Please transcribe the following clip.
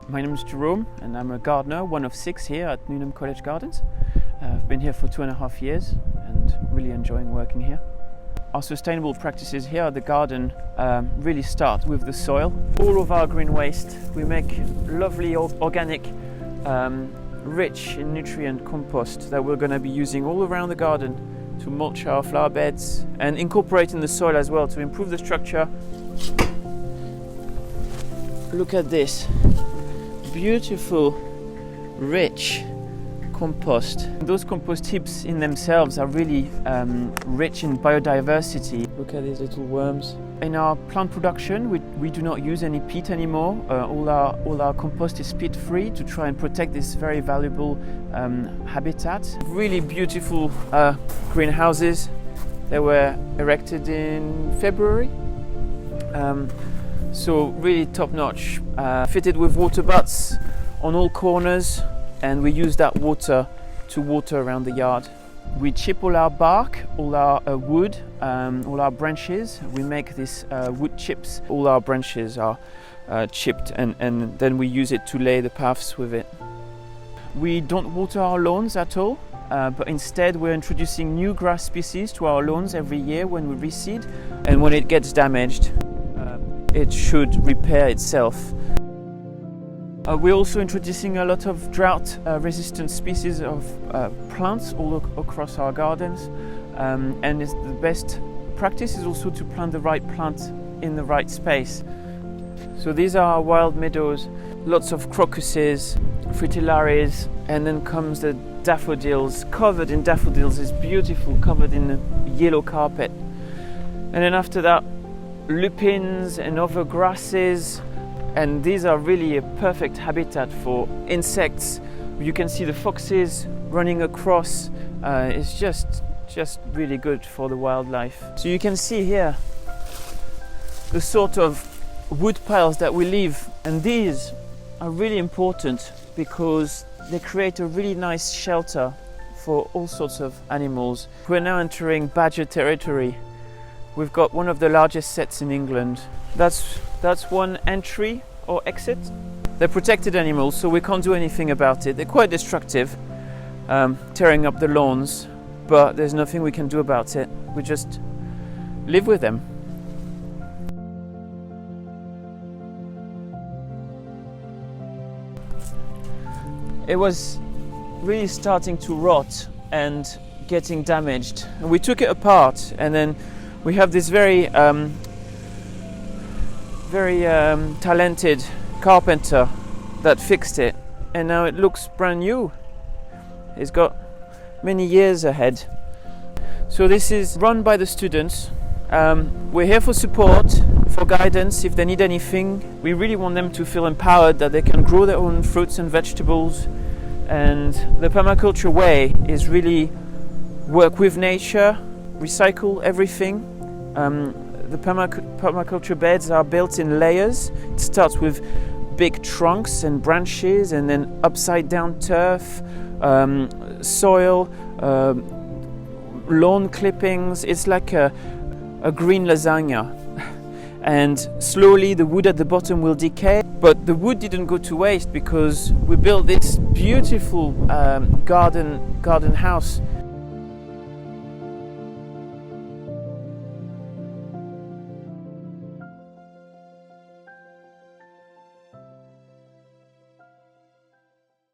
My name is Jerome and I'm a gardener, one of 6 here at Newnham College Gardens. I've been here for 2.5 years and really enjoying working here. Our sustainable practices here at the garden really start with the soil. All of our green waste, we make lovely organic, rich in nutrient compost that we're going to be using all around the garden to mulch our flower beds and incorporate in the soil as well to improve the structure. Look at this beautiful, rich compost. Those compost heaps in themselves are really rich in biodiversity. Look at these little worms. In our plant production, we do not use any peat anymore. All our compost is peat free to try and protect this very valuable habitat. Really beautiful greenhouses. They were erected in February. So really top-notch, fitted with water butts on all corners, and we use that water to water around the yard. We chip all our bark, all our wood, all our branches. We make these wood chips. All our branches are chipped and then we use it to lay the paths with it. We don't water our lawns at all, but instead we're introducing new grass species to our lawns every year when we reseed, and when it gets damaged, it should repair itself. We're also introducing a lot of drought-resistant species of plants all across our gardens, and the best practice is also to plant the right plant in the right space. So these are our wild meadows, lots of crocuses, fritillaries, and then comes the daffodils, covered in daffodils. It's beautiful, covered in a yellow carpet. And then after that, lupins and other grasses, and these are really a perfect habitat for insects. You can see the foxes running across. It's just really good for the wildlife. So you can see here the sort of wood piles that we leave, and these are really important because they create a really nice shelter for all sorts of animals. We're now entering badger territory. We've got one of the largest sets in England. That's one entry or exit. They're protected animals, so we can't do anything about it. They're quite destructive, tearing up the lawns, but there's nothing we can do about it. We just live with them. It was really starting to rot and getting damaged. And we took it apart, and then we have this very talented carpenter that fixed it, and now it looks brand new. It's got many years ahead. So this is run by the students. We're here for support, for guidance if they need anything. We really want them to feel empowered that they can grow their own fruits and vegetables. And the permaculture way is really work with nature, recycle everything. The permaculture beds are built in layers. It starts with big trunks and branches, and then upside down turf, soil, lawn clippings. It's like a green lasagna. And slowly the wood at the bottom will decay. But the wood didn't go to waste because we built this beautiful garden house